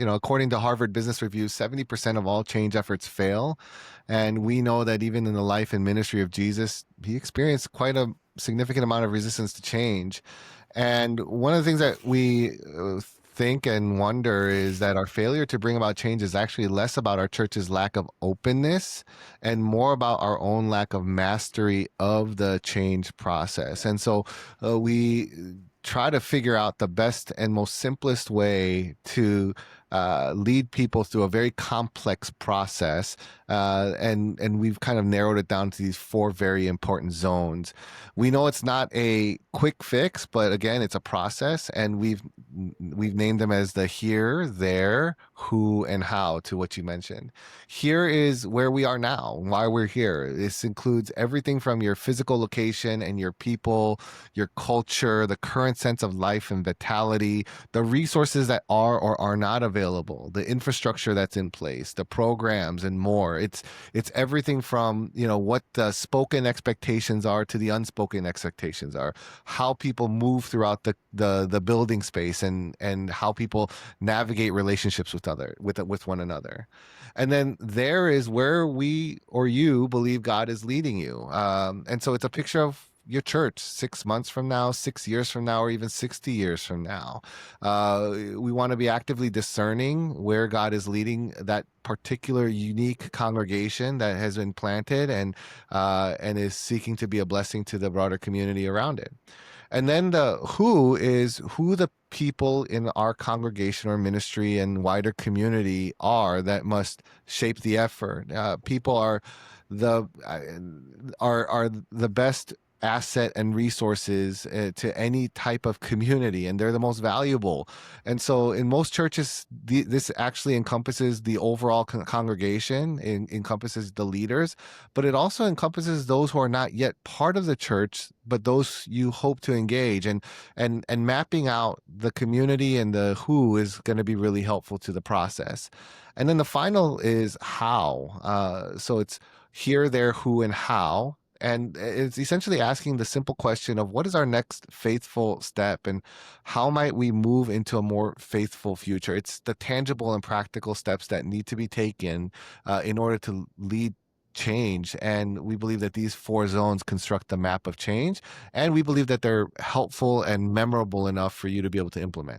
according to Harvard Business Review, 70% of all change efforts fail. And we know that even in the life and ministry of Jesus, he experienced quite a significant amount of resistance to change. And one of the things that we think and wonder is that our failure to bring about change is actually less about our church's lack of openness and more about our own lack of mastery of the change process. And so we try to figure out the best and most simplest way to lead people through a very complex process, and we've kind of narrowed it down to these four very important zones. We know it's not a quick fix, but again, it's a process, and we've named them as the here, there, who, and how. To what you mentioned, here is where we are now, why we're here. This includes everything from your physical location and your people, your culture, the current sense of life and vitality, the resources that are or are not available, the infrastructure that's in place, the programs, and more. It's everything from what the spoken expectations are to the unspoken expectations are, how people move throughout the building space, and how people navigate relationships with one another. And then there is where we or you believe God is leading you. And so it's a picture of your church 6 months from now, 6 years from now, or even 60 years from now. We want to be actively discerning where God is leading that particular unique congregation that has been planted and is seeking to be a blessing to the broader community around it. And then the who is who the people in our congregation or ministry and wider community are that must shape the effort. People the are the best asset and resources to any type of community, and they're the most valuable. And so in most churches, this actually encompasses the overall congregation, encompasses the leaders, but it also encompasses those who are not yet part of the church, but those you hope to engage. And mapping out the community and the who is going to be really helpful to the process. And then the final is how. So it's here, there, who, and how. And it's essentially asking the simple question of what is our next faithful step and how might we move into a more faithful future? It's the tangible and practical steps that need to be taken in order to lead change. And we believe that these four zones construct the map of change. And we believe that they're helpful and memorable enough for you to be able to implement.